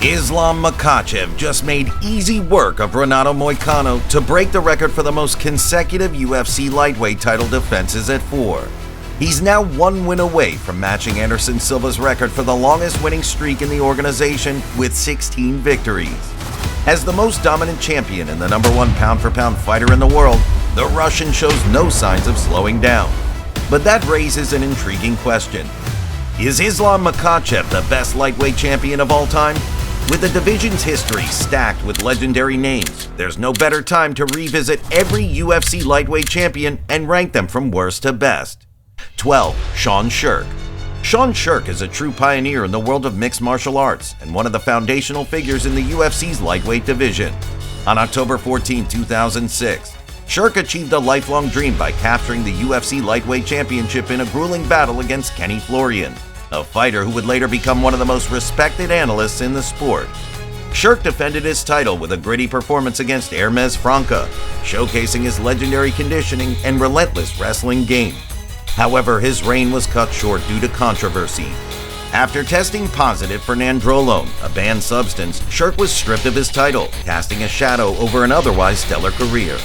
Islam Makhachev just made easy work of Renato Moicano to break the record for the most consecutive UFC Lightweight title defenses at 4. He's now one win away from matching Anderson Silva's record for the longest winning streak in the organization with 16 victories. As the most dominant champion and the #1 pound-for-pound fighter in the world, the Russian shows no signs of slowing down. But that raises an intriguing question. Is Islam Makhachev the best lightweight champion of all time? With the division's history stacked with legendary names, there's no better time to revisit every UFC lightweight champion and rank them from worst to best. 12. Sean Sherk. Sean Sherk is a true pioneer in the world of mixed martial arts and one of the foundational figures in the UFC's lightweight division. On October 14, 2006, Sherk achieved a lifelong dream by capturing the UFC Lightweight Championship in a grueling battle against Kenny Florian, a fighter who would later become one of the most respected analysts in the sport. Sherk defended his title with a gritty performance against Hermes Franca, showcasing his legendary conditioning and relentless wrestling game. However, his reign was cut short due to controversy. After testing positive for nandrolone, a banned substance, Sherk was stripped of his title, casting a shadow over an otherwise stellar career.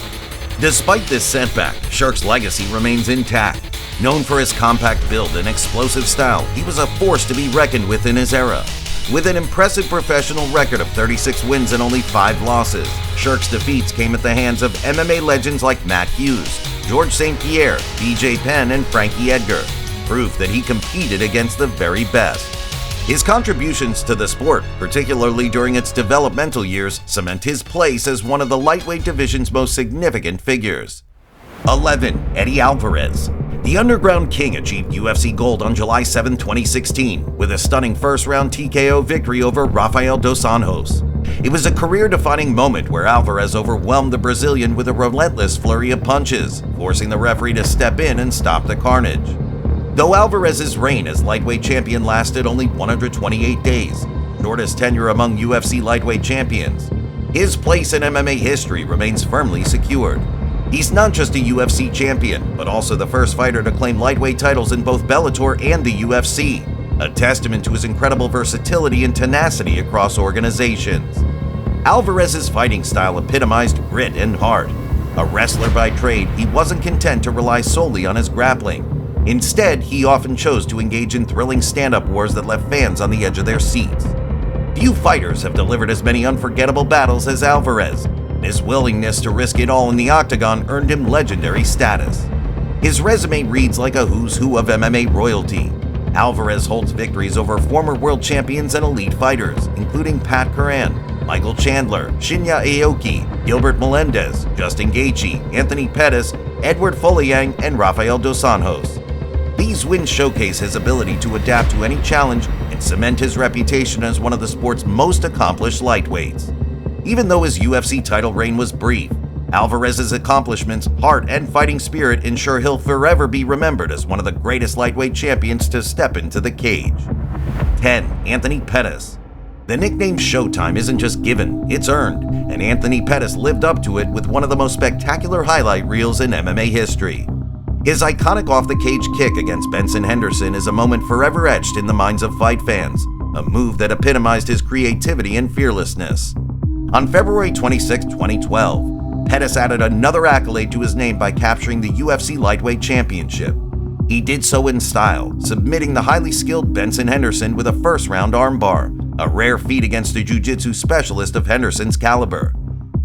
Despite this setback, Sherk's legacy remains intact. Known for his compact build and explosive style, he was a force to be reckoned with in his era. With an impressive professional record of 36 wins and only 5 losses, Sherk's defeats came at the hands of MMA legends like Matt Hughes, George St. Pierre, BJ Penn, and Frankie Edgar, proof that he competed against the very best. His contributions to the sport, particularly during its developmental years, cement his place as one of the lightweight division's most significant figures. 11. Eddie Alvarez. The Underground King achieved UFC Gold on July 7, 2016, with a stunning first-round TKO victory over Rafael dos Anjos. It was a career-defining moment where Alvarez overwhelmed the Brazilian with a relentless flurry of punches, forcing the referee to step in and stop the carnage. Though Alvarez's reign as lightweight champion lasted only 128 days, shortest tenure among UFC lightweight champions, his place in MMA history remains firmly secured. He's not just a UFC champion, but also the first fighter to claim lightweight titles in both Bellator and the UFC, a testament to his incredible versatility and tenacity across organizations. Alvarez's fighting style epitomized grit and heart. A wrestler by trade, he wasn't content to rely solely on his grappling. Instead, he often chose to engage in thrilling stand-up wars that left fans on the edge of their seats. Few fighters have delivered as many unforgettable battles as Alvarez. His willingness to risk it all in the octagon earned him legendary status. His resume reads like a who's who of MMA royalty. Alvarez holds victories over former world champions and elite fighters, including Pat Curran, Michael Chandler, Shinya Aoki, Gilbert Melendez, Justin Gaethje, Anthony Pettis, Edward Folayang, and Rafael dos Anjos. These wins showcase his ability to adapt to any challenge and cement his reputation as one of the sport's most accomplished lightweights. Even though his UFC title reign was brief, Alvarez's accomplishments, heart, and fighting spirit ensure he'll forever be remembered as one of the greatest lightweight champions to step into the cage. 10. Anthony Pettis. The nickname Showtime isn't just given, it's earned, and Anthony Pettis lived up to it with one of the most spectacular highlight reels in MMA history. His iconic off-the-cage kick against Benson Henderson is a moment forever etched in the minds of fight fans, a move that epitomized his creativity and fearlessness. On February 26, 2012, Pettis added another accolade to his name by capturing the UFC Lightweight Championship. He did so in style, submitting the highly skilled Benson Henderson with a first-round armbar, a rare feat against a jiu-jitsu specialist of Henderson's caliber.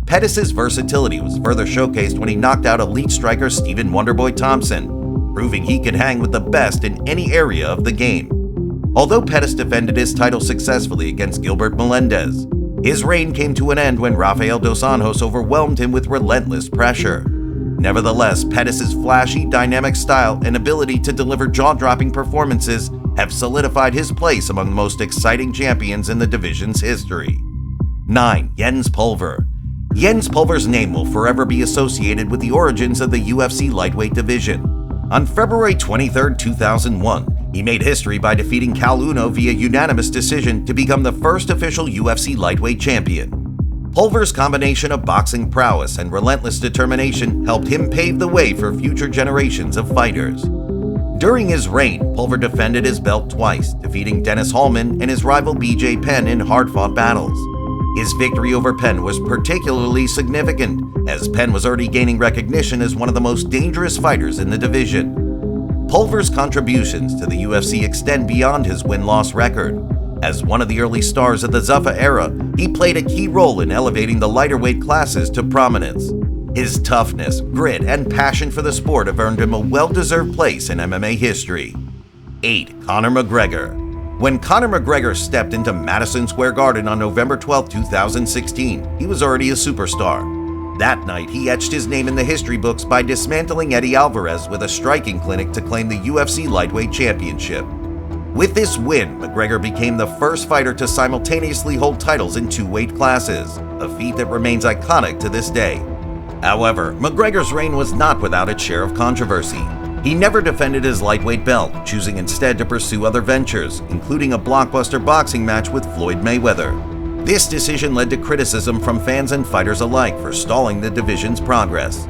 Pettis' versatility was further showcased when he knocked out elite striker Stephen Wonderboy Thompson, proving he could hang with the best in any area of the game. Although Pettis defended his title successfully against Gilbert Melendez, his reign came to an end when Rafael dos Anjos overwhelmed him with relentless pressure. Nevertheless, Pettis' flashy, dynamic style and ability to deliver jaw-dropping performances have solidified his place among the most exciting champions in the division's history. 9. Jens Pulver. Jens Pulver's name will forever be associated with the origins of the UFC lightweight division. On February 23, 2001, he made history by defeating Cal Uno via unanimous decision to become the first official UFC lightweight champion. Pulver's combination of boxing prowess and relentless determination helped him pave the way for future generations of fighters. During his reign, Pulver defended his belt twice, defeating Dennis Hallman and his rival BJ Penn in hard-fought battles. His victory over Penn was particularly significant, as Penn was already gaining recognition as one of the most dangerous fighters in the division. Pulver's contributions to the UFC extend beyond his win-loss record. As one of the early stars of the Zuffa era, he played a key role in elevating the lighter weight classes to prominence. His toughness, grit, and passion for the sport have earned him a well-deserved place in MMA history. 8. Conor McGregor. When Conor McGregor stepped into Madison Square Garden on November 12, 2016, he was already a superstar. That night, he etched his name in the history books by dismantling Eddie Alvarez with a striking clinic to claim the UFC Lightweight Championship. With this win, McGregor became the first fighter to simultaneously hold titles in two weight classes, a feat that remains iconic to this day. However, McGregor's reign was not without its share of controversy. He never defended his lightweight belt, choosing instead to pursue other ventures, including a blockbuster boxing match with Floyd Mayweather. This decision led to criticism from fans and fighters alike for stalling the division's progress.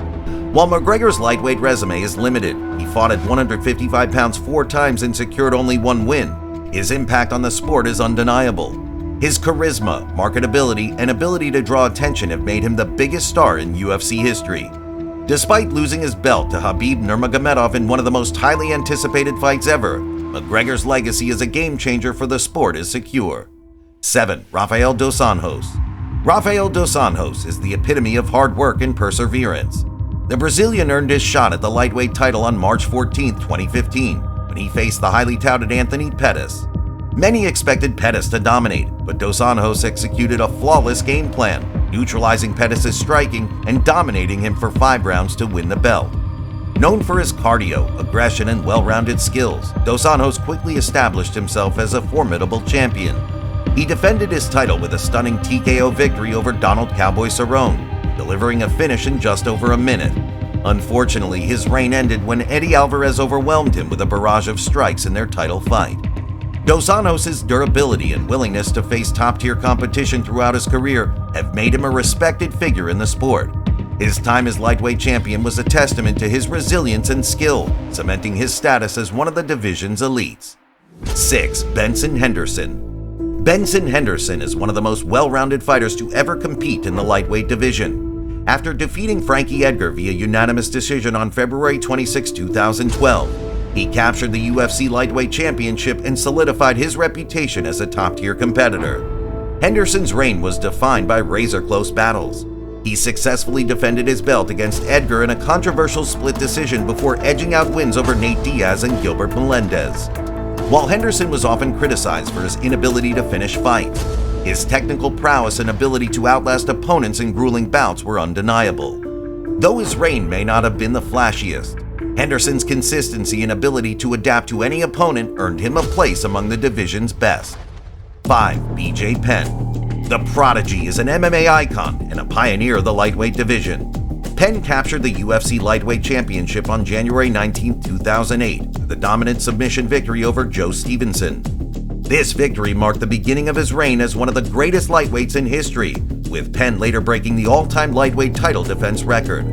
While McGregor's lightweight resume is limited, he fought at 155 pounds 4 times and secured only one win. His impact on the sport is undeniable. His charisma, marketability, and ability to draw attention have made him the biggest star in UFC history. Despite losing his belt to Khabib Nurmagomedov in one of the most highly anticipated fights ever, McGregor's legacy as a game-changer for the sport is secure. 7. Rafael dos Anjos. Rafael dos Anjos is the epitome of hard work and perseverance. The Brazilian earned his shot at the lightweight title on March 14, 2015, when he faced the highly touted Anthony Pettis. Many expected Pettis to dominate, but dos Anjos executed a flawless game plan, neutralizing Pettis' striking and dominating him for 5 rounds to win the belt. Known for his cardio, aggression, and well-rounded skills, dos Anjos quickly established himself as a formidable champion. He defended his title with a stunning TKO victory over Donald Cowboy Cerrone, delivering a finish in just over a minute. Unfortunately, his reign ended when Eddie Alvarez overwhelmed him with a barrage of strikes in their title fight. Dos Anjos' durability and willingness to face top-tier competition throughout his career have made him a respected figure in the sport. His time as lightweight champion was a testament to his resilience and skill, cementing his status as one of the division's elites. 6. Benson Henderson. Benson Henderson is one of the most well-rounded fighters to ever compete in the lightweight division. After defeating Frankie Edgar via unanimous decision on February 26, 2012, he captured the UFC Lightweight Championship and solidified his reputation as a top-tier competitor. Henderson's reign was defined by razor-close battles. He successfully defended his belt against Edgar in a controversial split decision before edging out wins over Nate Diaz and Gilbert Melendez. While Henderson was often criticized for his inability to finish fights, his technical prowess and ability to outlast opponents in grueling bouts were undeniable. Though his reign may not have been the flashiest, Henderson's consistency and ability to adapt to any opponent earned him a place among the division's best. 5. BJ Penn. The Prodigy is an MMA icon and a pioneer of the lightweight division. Penn captured the UFC Lightweight Championship on January 19, 2008, with a dominant submission victory over Joe Stevenson. This victory marked the beginning of his reign as one of the greatest lightweights in history, with Penn later breaking the all-time lightweight title defense record.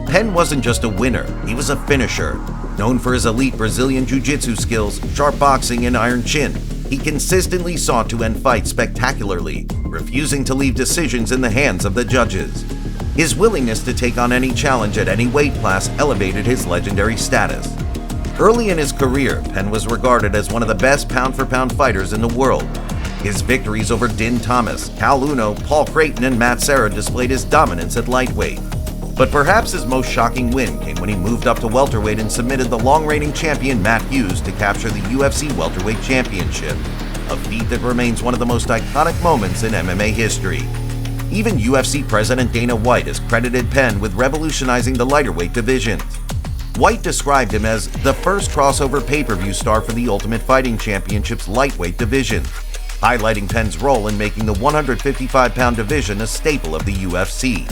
Penn wasn't just a winner, he was a finisher. Known for his elite Brazilian jiu-jitsu skills, sharp boxing, and iron chin, he consistently sought to end fights spectacularly, refusing to leave decisions in the hands of the judges. His willingness to take on any challenge at any weight class elevated his legendary status. Early in his career, Penn was regarded as one of the best pound-for-pound fighters in the world. His victories over Din Thomas, Cal Uno, Paul Creighton, and Matt Serra displayed his dominance at lightweight. But perhaps his most shocking win came when he moved up to welterweight and submitted the long-reigning champion Matt Hughes to capture the UFC Welterweight Championship, a feat that remains one of the most iconic moments in MMA history. Even UFC President Dana White has credited Penn with revolutionizing the lighterweight divisions. White described him as the first crossover pay-per-view star for the Ultimate Fighting Championship's lightweight division, highlighting Penn's role in making the 155-pound division a staple of the UFC.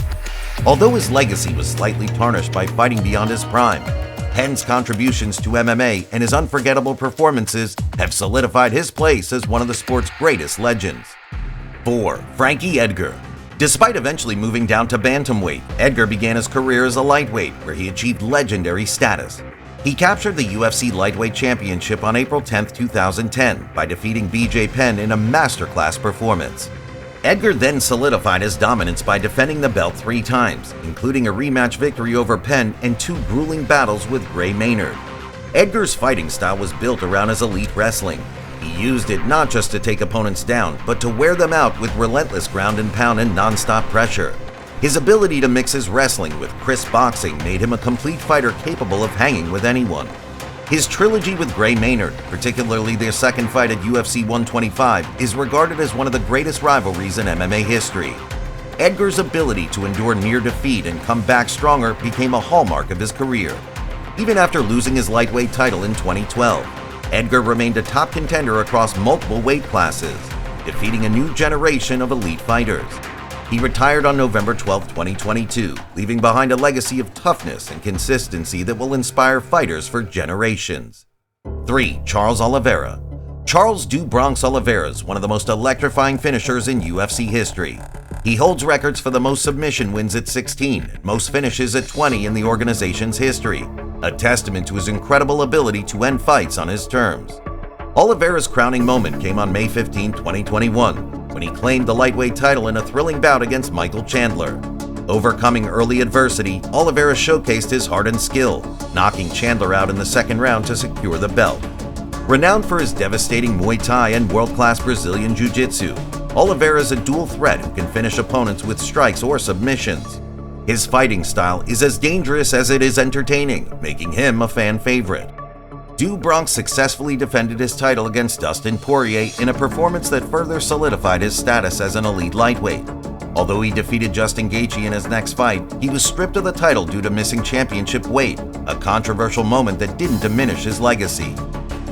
Although his legacy was slightly tarnished by fighting beyond his prime, Penn's contributions to MMA and his unforgettable performances have solidified his place as one of the sport's greatest legends. 4. Frankie Edgar. Despite eventually moving down to bantamweight, Edgar began his career as a lightweight, where he achieved legendary status. He captured the UFC Lightweight Championship on April 10, 2010 by defeating BJ Penn in a masterclass performance. Edgar then solidified his dominance by defending the belt 3 times, including a rematch victory over Penn and 2 grueling battles with Gray Maynard. Edgar's fighting style was built around his elite wrestling. He used it not just to take opponents down, but to wear them out with relentless ground and pound and non-stop pressure. His ability to mix his wrestling with crisp boxing made him a complete fighter capable of hanging with anyone. His trilogy with Gray Maynard, particularly their second fight at UFC 125, is regarded as one of the greatest rivalries in MMA history. Edgar's ability to endure near defeat and come back stronger became a hallmark of his career. Even after losing his lightweight title in 2012, Edgar remained a top contender across multiple weight classes, defeating a new generation of elite fighters. He retired on November 12, 2022, leaving behind a legacy of toughness and consistency that will inspire fighters for generations. 3. Charles Oliveira. Charles "Do Bronx" Oliveira is one of the most electrifying finishers in UFC history. He holds records for the most submission wins at 16 and most finishes at 20 in the organization's history, a testament to his incredible ability to end fights on his terms. Oliveira's crowning moment came on May 15, 2021, when he claimed the lightweight title in a thrilling bout against Michael Chandler. Overcoming early adversity, Oliveira showcased his heart and skill, knocking Chandler out in the second round to secure the belt. Renowned for his devastating Muay Thai and world-class Brazilian Jiu-Jitsu, Oliveira is a dual threat who can finish opponents with strikes or submissions. His fighting style is as dangerous as it is entertaining, making him a fan favorite. Do Bronx successfully defended his title against Dustin Poirier in a performance that further solidified his status as an elite lightweight. Although he defeated Justin Gaethje in his next fight, he was stripped of the title due to missing championship weight, a controversial moment that didn't diminish his legacy.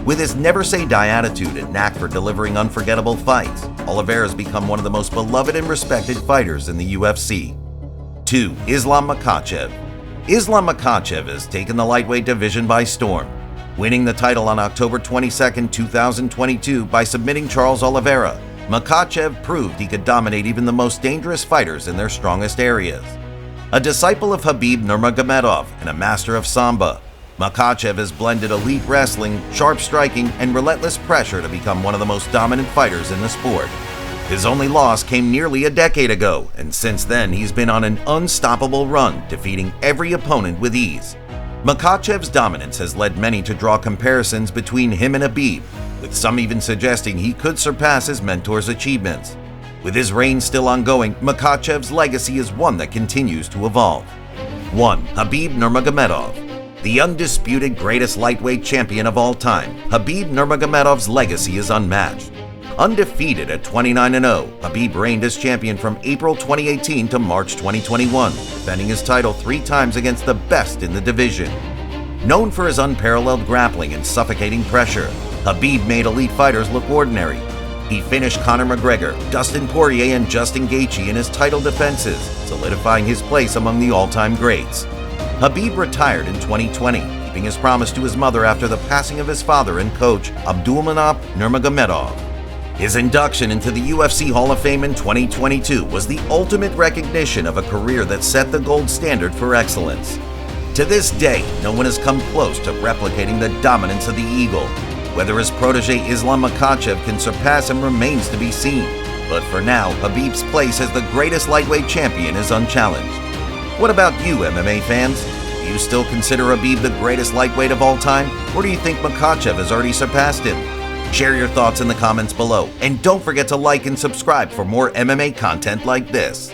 With his never-say-die attitude and knack for delivering unforgettable fights, Oliveira has become one of the most beloved and respected fighters in the UFC. 2. Islam Makhachev. Islam Makhachev has taken the lightweight division by storm, winning the title on October 22, 2022 by submitting Charles Oliveira. Makhachev proved he could dominate even the most dangerous fighters in their strongest areas. A disciple of Khabib Nurmagomedov and a master of Sambo, Makhachev has blended elite wrestling, sharp striking, and relentless pressure to become one of the most dominant fighters in the sport. His only loss came nearly a decade ago, and since then he's been on an unstoppable run, defeating every opponent with ease. Makhachev's dominance has led many to draw comparisons between him and Khabib, with some even suggesting he could surpass his mentor's achievements. With his reign still ongoing, Makhachev's legacy is one that continues to evolve. 1. Khabib Nurmagomedov. The undisputed greatest lightweight champion of all time, Khabib Nurmagomedov's legacy is unmatched. Undefeated at 29-0, Khabib reigned as champion from April 2018 to March 2021, defending his title 3 times against the best in the division. Known for his unparalleled grappling and suffocating pressure, Khabib made elite fighters look ordinary. He finished Conor McGregor, Dustin Poirier, and Justin Gaethje in his title defenses, solidifying his place among the all-time greats. Khabib retired in 2020, keeping his promise to his mother after the passing of his father and coach, Abdulmanap Nurmagomedov. His induction into the UFC Hall of Fame in 2022 was the ultimate recognition of a career that set the gold standard for excellence. To this day, no one has come close to replicating the dominance of the Eagle. Whether his protege Islam Makhachev can surpass him remains to be seen, but for now, Khabib's place as the greatest lightweight champion is unchallenged. What about you, MMA fans? Do you still consider Khabib the greatest lightweight of all time, or do you think Makhachev has already surpassed him? Share your thoughts in the comments below, and don't forget to like and subscribe for more MMA content like this.